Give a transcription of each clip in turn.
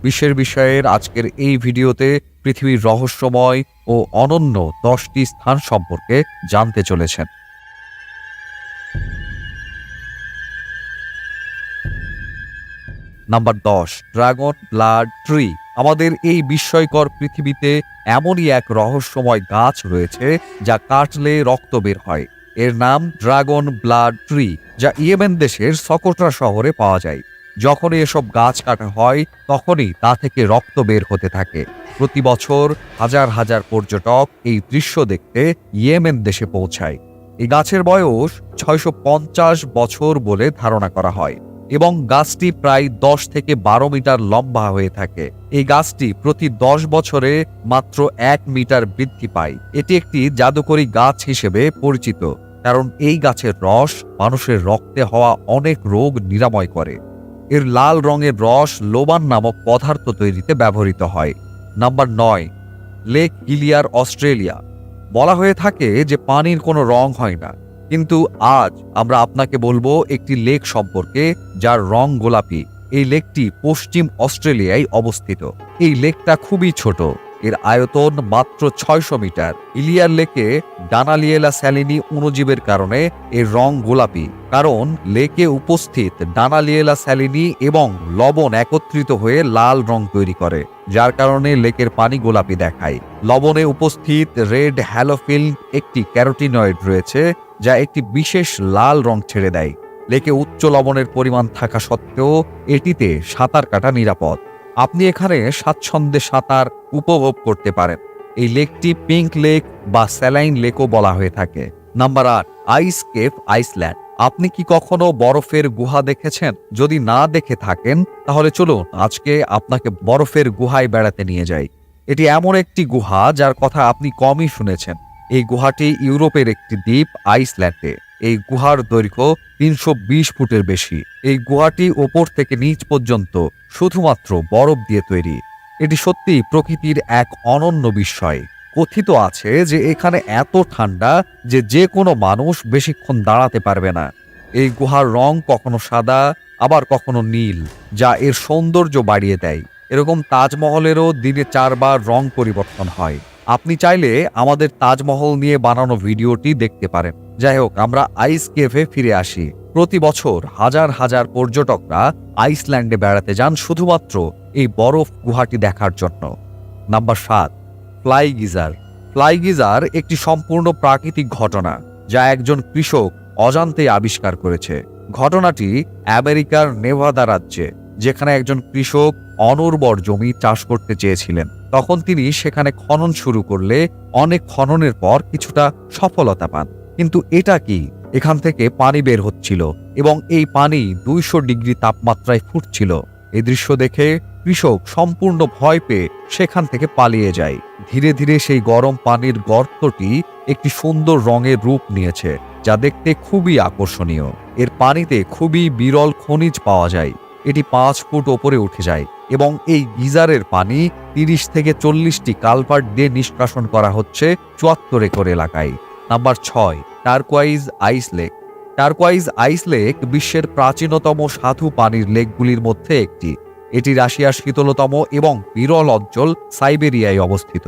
বিশ্বের বিষয়ের আজকের এই ভিডিওতে পৃথিবীর রহস্যময় ও অনন্য 10টি স্থান সম্পর্কে জানতে চলেছেন। Number 10, dragon blood tree. আমাদের এই বিস্ময়কর পৃথিবীতে এমনই এক রহস্যময় গাছ রয়েছে যা কাটলে রক্ত বের হয়। এর নাম ড্রাগন ব্লাড ট্রি, যা ইয়েমেন দেশের সকোট্রা শহরে পাওয়া যায়। যখনই এসব গাছ কাটা হয় তখনই তা থেকে রক্ত বের হতে থাকে। প্রতি বছর হাজার হাজার পর্যটক এই দৃশ্য দেখতে ইয়েমেন দেশে পৌঁছায়। এই গাছের বয়স 650 বছর বলে ধারণা করা হয় এবং গাছটি প্রায় 10 থেকে 12 মিটার লম্বা হয়ে থাকে। এই গাছটি প্রতি 10 বছরে মাত্র 1 মিটার বৃদ্ধি পায়। এটি একটি জাদুকরী গাছ হিসেবে পরিচিত, কারণ এই গাছের রস মানুষের রক্তে হওয়া অনেক রোগ নিরাময় করে। এর লাল রঙের রস লোবান নামক পদার্থ তৈরিতে ব্যবহৃত হয়। Number 9, lake Hillier, Australia. বলা হয়ে থাকে যে পানির কোনো রং হয় না, কিন্তু আজ আমরা আপনাকে বলবো একটি লেক সম্পর্কে যার রং গোলাপি। এই লেকটি পশ্চিম অস্ট্রেলিয়ায় অবস্থিত। এই লেকটা খুবই ছোট, এর আয়তন মাত্র 600 মিটার। ইলিয়ার লেকে ডানালিয়েলা স্যালিনি অণুজীবের কারণে এর রং গোলাপি, কারণ লেকে উপস্থিত ডানালিয়েলা স্যালিনি এবং লবণ একত্রিত হয়ে লাল রং তৈরি করে, যার কারণে লেকের পানি গোলাপি দেখায়। লবণে উপস্থিত রেড হ্যালোফিল্ম একটি ক্যারোটিনয়েড রয়েছে যা একটি বিশেষ লাল রং ছেড়ে দেয়। লেকে উচ্চ লবণের পরিমাণ থাকা সত্ত্বেও এটিতে সাঁতার কাটা নিরাপদ। আপনি এখানে স্বাচ্ছন্দ্যে সাঁতার উপভোগ করতে পারেন। এই লেকটি পিঙ্ক লেক বা স্যালাইন লেকও বলা হয়ে থাকে। নাম্বার 8, আইস কেভ, আইসল্যান্ড। আপনি কি কখনো বরফের গুহা দেখেছেন? যদি না দেখে থাকেন তাহলে চলুন আজকে আপনাকে বরফের গুহায় বেড়াতে নিয়ে যাই। এটি এমন একটি গুহা যার কথা আপনি কমই শুনেছেন। এই গুহাটি ইউরোপের একটি দ্বীপ আইসল্যান্ডে। এই গুহার দৈর্ঘ্য 320 ফুটের বেশি। এই গুহাটি ওপর থেকে নিচ পর্যন্ত শুধুমাত্র বরফ দিয়ে তৈরি। এটি সত্যি প্রকৃতির এক অনন্য বিস্ময়। কথিত আছে যে এখানে এত ঠান্ডা যে যে কোনো মানুষ বেশিক্ষণ দাঁড়াতে পারবে না। এই গুহার রং কখনো সাদা, আবার কখনো নীল, যা এর সৌন্দর্য বাড়িয়ে দেয়। এরকম তাজমহলেরও দিনে 4 বার রং পরিবর্তন হয়। আপনি চাইলে আমাদের তাজমহল নিয়ে বানানো ভিডিওটি দেখতে পারেন। যাই হোক, আমরা আইস কেভে ফিরে আসি। প্রতি বছর হাজার হাজার পর্যটকরা আইসল্যান্ডে বেড়াতে যান শুধুমাত্র এই বরফ গুহাটি দেখার জন্য। Number 7, fly geyser. Fly geyser একটি সম্পূর্ণ প্রাকৃতিক ঘটনা যা একজন কৃষক অজান্তে আবিষ্কার করেছে। ঘটনাটি আমেরিকার নেভাদা রাজ্যে, যেখানে একজন কৃষক অনুর্বর জমি চাষ করতে চেয়েছিলেন। তখন তিনি সেখানে খনন শুরু করলে অনেক খননের পর কিছুটা সফলতা পান। কিন্তু এটা কি, এখান থেকে পানি বের হচ্ছিল এবং এই পানি 200 ডিগ্রি তাপমাত্রায় ফুটছিল। এই দৃশ্য দেখে কৃষক সম্পূর্ণ ভয় পেয়ে সেখান থেকে পালিয়ে যায়। ধীরে ধীরে সেই গরম পানির গর্তটি একটি সুন্দর রঙের রূপ নিয়েছে, যা দেখতে খুবই আকর্ষণীয়। এর পানিতে খুবই বিরল খনিজ পাওয়া যায়। এটি 5 ফুট ওপরে উঠে যায় এবং এই গিজারের পানি 30 থেকে 40টি কালভার্ট দিয়ে নিষ্কাশন করা হচ্ছে 74 একর এলাকায়। নাম্বার 6, টারকোয়াইজ আইস লেক। টারকোয়াইজ আইস লেক বিশ্বের প্রাচীনতম স্বাদু পানির লেকগুলির মধ্যে একটি। এটি রাশিয়ার শীতলতম এবং বিরল অঞ্চল সাইবেরিয়ায় অবস্থিত।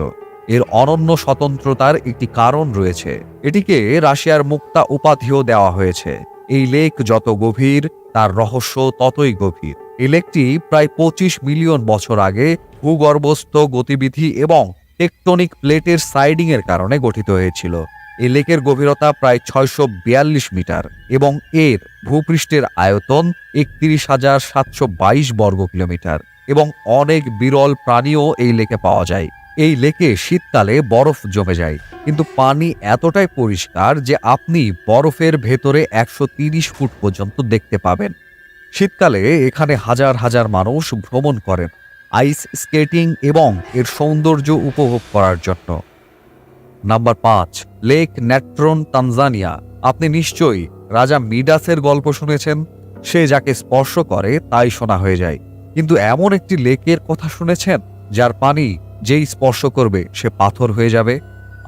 এর অনন্য স্বতন্ত্রতার একটি কারণ রয়েছে। এটিকে রাশিয়ার মুক্তা উপাধিও দেওয়া হয়েছে। এই লেক যত গভীর, তার রহস্য ততই গভীর। এই লেকটি প্রায় 25 মিলিয়ন বছর আগে ভূগর্ভস্থ গতিবিধি এবং টেকটনিক প্লেটের সাইডিং এর কারণে গঠিত হয়েছিল। এই লেকের গভীরতা প্রায় 642 মিটার এবং এর ভূপৃষ্ঠের আয়তন 31,722 বর্গ কিলোমিটার এবং অনেক বিরল প্রাণীও এই লেকে পাওয়া যায়। এই লেকে শীতকালে বরফ জমে যায়, কিন্তু পানি এতটাই পরিষ্কার যে আপনি বরফের ভেতরে 130 ফুট পর্যন্ত দেখতে পাবেন। শীতকালে এখানে হাজার হাজার মানুষ ভ্রমণ করেন আইস স্কেটিং এবং এর সৌন্দর্য উপভোগ করার জন্য। Number 5, lake Natron, Tanzania. আপনি নিশ্চয়ই রাজা মিডাসের গল্প শুনেছেন। সে যাকে স্পর্শ করে তাই সোনা হয়ে যায়। কিন্তু এমন একটি লেকের কথা শুনেছেন যার পানি যেই স্পর্শ করবে সে পাথর হয়ে যাবে?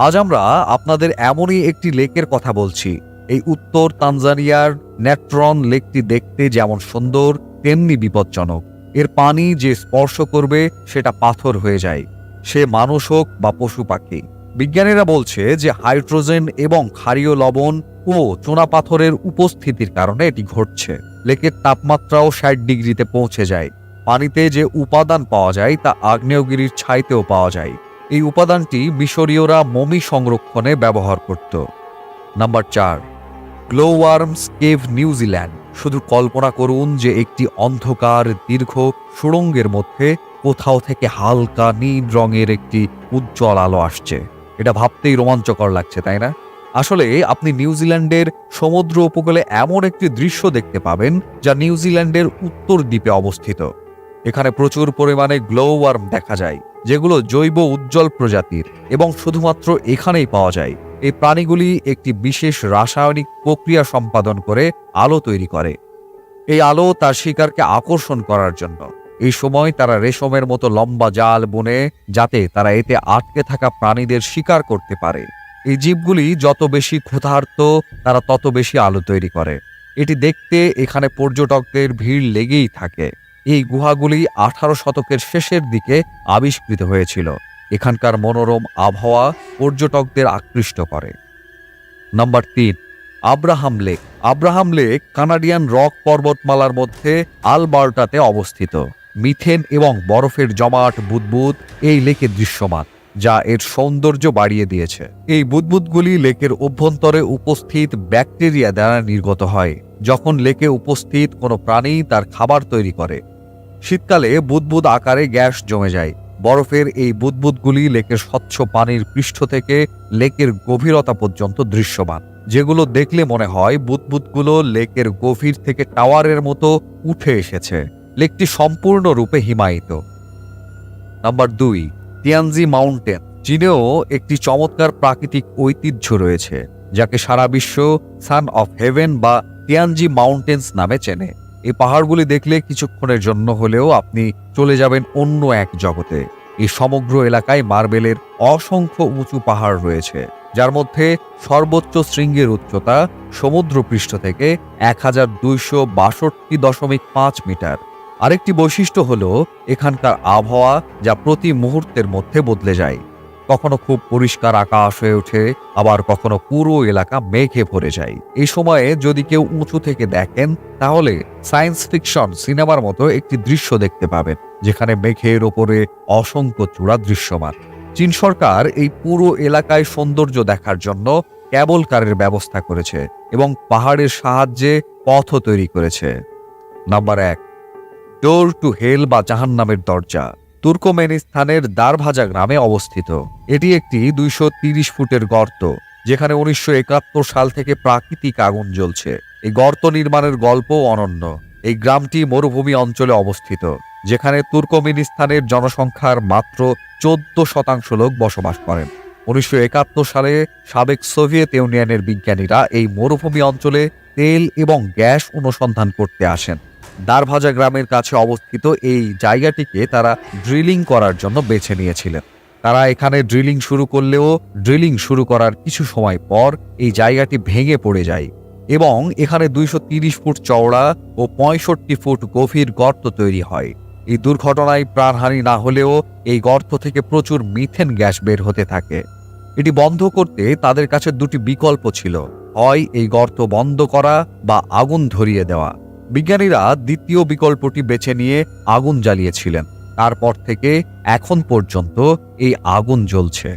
আজ আমরা আপনাদের এমনই একটি লেকের কথা বলছি। এই উত্তর তানজানিয়ার ন্যাট্রন লেকটি দেখতে যেমন সুন্দর তেমনি বিপজ্জনক। এর পানি যে স্পর্শ করবে সেটা পাথর হয়ে যায়, সে মানুষ হোক বা পশু পাখি। বিজ্ঞানীরা বলছে যে হাইড্রোজেন এবং ক্ষারীয় লবণ ও চুনাপাথরের উপস্থিতির কারণে এটি ঘটছে। লেকের তাপমাত্রাও ৬০ ডিগ্রিতে পৌঁছে যায়। পানিতে যে উপাদান পাওয়া যায় তা আগ্নেয়গিরির ছাইতেও পাওয়া যায়। এই উপাদানটি মিশরীয়রা মমি সংরক্ষণে ব্যবহার করত। Number ৪, glowworms cave, New Zealand. শুধু কল্পনা করুন যে একটি অন্ধকার দীর্ঘ সুড়ঙ্গের মধ্যে কোথাও থেকে হালকা নীল রঙের একটি উজ্জ্বল আলো আসছে। এটা ভাবতেই রোমাঞ্চকর লাগছে, তাই না? আসলে আপনি নিউজিল্যান্ডের সমুদ্র উপকূলে এমন একটি দৃশ্য দেখতে পাবেন যা নিউজিল্যান্ডের উত্তর দ্বীপে অবস্থিত। এখানে প্রচুর পরিমাণে গ্লোওয়ার্ম দেখা যায়, যেগুলো জৈব উজ্জ্বল প্রজাতির এবং শুধুমাত্র এখানেই পাওয়া যায়। এই প্রাণীগুলি একটি বিশেষ রাসায়নিক প্রক্রিয়া সম্পাদন করে আলো তৈরি করে। এই আলো তার শিকারকে আকর্ষণ করার জন্য। এই সময় তারা রেশমের মতো লম্বা জাল বুনে, যাতে তারা এতে আটকে থাকা প্রাণীদের শিকার করতে পারে। এই জীবগুলি যত বেশি ক্ষুধার্ত, তারা তত বেশি আলো তৈরি করে। এটি দেখতে এখানে পর্যটকদের ভিড় লেগেই থাকে। এই গুহাগুলি 18 শতকের শেষের দিকে আবিষ্কৃত হয়েছিল। এখানকার মনোরম আবহাওয়া পর্যটকদের আকৃষ্ট করে। Number ৩, Abraham lake. Abraham lake Canadian rock পর্বতমালার মধ্যে আলবার্টাতে অবস্থিত। মিথেন এবং বরফের জমাট বুদবুদ এই লেকে দৃশ্যমান, যা এর সৌন্দর্য বাড়িয়ে দিয়েছে। এই বুদবুদগুলি লেকের অভ্যন্তরে উপস্থিত ব্যাকটেরিয়া দ্বারা নির্গত হয়, যখন লেকে উপস্থিত কোনো প্রাণী তার খাবার তৈরি করে। শীতকালে বুদবুদ আকারে গ্যাস জমে যায়। বরফের এই বুদবুদগুলি লেকের স্বচ্ছ পানির পৃষ্ঠ থেকে লেকের গভীরতা পর্যন্ত দৃশ্যমান, যেগুলো দেখলে মনে হয় বুদবুদগুলো লেকের গভীর থেকে টাওয়ারের মতো উঠে এসেছে। লেকটি সম্পূর্ণরূপে হিমায়িত। Number ২, তিয়ানজি mountain. চীনেও একটি চমৎকার প্রাকৃতিক ঐতিহ্য রয়েছে, যাকে সারা বিশ্ব সান অফ হেভেন বা তিয়ানজি মাউন্টেন্স নামে চেনে। এই পাহাড়গুলি দেখলে কিছুক্ষণের জন্য হলেও আপনি চলে যাবেন অন্য এক জগতে। এই সমগ্র এলাকায় মার্বেলের অসংখ্য উঁচু পাহাড় রয়েছে, যার মধ্যে সর্বোচ্চ শৃঙ্গের উচ্চতা সমুদ্রপৃষ্ঠ থেকে ১,২৬২.৫ মিটার। আরেকটি বৈশিষ্ট্য হলো এখানকার আবহাওয়া, যা প্রতি মুহূর্তের মধ্যে বদলে যায়। কখনো খুব পরিষ্কার আকাশ হয়ে ওঠে, আবার কখনো পুরো এলাকা মেঘে ভরে যায়। এই সময়ে যদি কেউ উঁচু থেকে দেখেন, তাহলে সায়েন্স ফিকশন সিনেমার মতো একটি দৃশ্য দেখতে পাবেন, যেখানে মেঘের ওপরে অসংখ্য চূড়া দৃশ্যমান। চীন সরকার এই পুরো এলাকায় সৌন্দর্য দেখার জন্য ক্যাবল কারের ব্যবস্থা করেছে এবং পাহাড়ের সাহায্যে পথও তৈরি করেছে। নাম্বার ১, ডোর টু হেল বা জাহান্নামের দরজা। তুর্কমেনিস্তানের দারভাজা গ্রামে অবস্থিত। এটি একটি ২৩০ ফুটের গর্ত, যেখানে ১৯৭১ সাল থেকে প্রাকৃতিক আগুন জ্বলছে। এই গর্ত নির্মাণের গল্পও অনন্য। এই গ্রামটি মরুভূমি অঞ্চলে অবস্থিত, যেখানে তুর্কমেনিস্তানের জনসংখ্যার মাত্র 14% লোক বসবাস করেন। ১৯৭১ সালে সাবেক সোভিয়েত ইউনিয়নের বিজ্ঞানীরা এই মরুভূমি অঞ্চলে তেল এবং গ্যাস অনুসন্ধান করতে আসেন। দারভাজা গ্রামের কাছে অবস্থিত এই জায়গাটিকে তারা ড্রিলিং করার জন্য বেছে নিয়েছিলেন। তারা এখানে ড্রিলিং শুরু করলেও ড্রিলিং শুরু করার কিছু সময় পর এই জায়গাটি ভেঙে পড়ে যায় এবং এখানে ২৩০ ফুট চওড়া ও ৬৫ ফুট গভীর গর্ত তৈরি হয়। এই দুর্ঘটনায় প্রাণহানি না হলেও এই গর্ত থেকে প্রচুর মিথেন গ্যাস বের হতে থাকে। এটি বন্ধ করতে তাদের কাছে দুটি বিকল্প ছিল, হয় এই গর্ত বন্ধ করা বা আগুন ধরিয়ে দেওয়া। বিজ্ঞানীরা দ্বিতীয় বিকল্পটি বেছে নিয়ে আগুন জ্বালিয়েছিলেন। তারপর থেকে এখন পর্যন্ত এই আগুন জ্বলছে।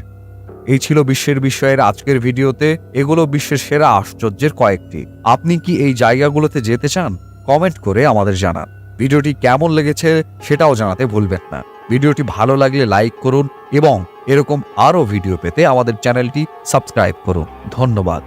এই ছিল বিশ্বের বিষয়ের আজকের ভিডিওতে। এগুলো বিশ্বের সেরা আশ্চর্যের কয়েকটি। আপনি কি এই জায়গাগুলোতে যেতে চান? কমেন্ট করে আমাদের জানান। ভিডিওটি কেমন লেগেছে সেটাও জানাতে ভুলবেন না। ভিডিওটি ভালো লাগলে লাইক করুন এবং এরকম আরও ভিডিও পেতে আমাদের চ্যানেলটি সাবস্ক্রাইব করুন। ধন্যবাদ।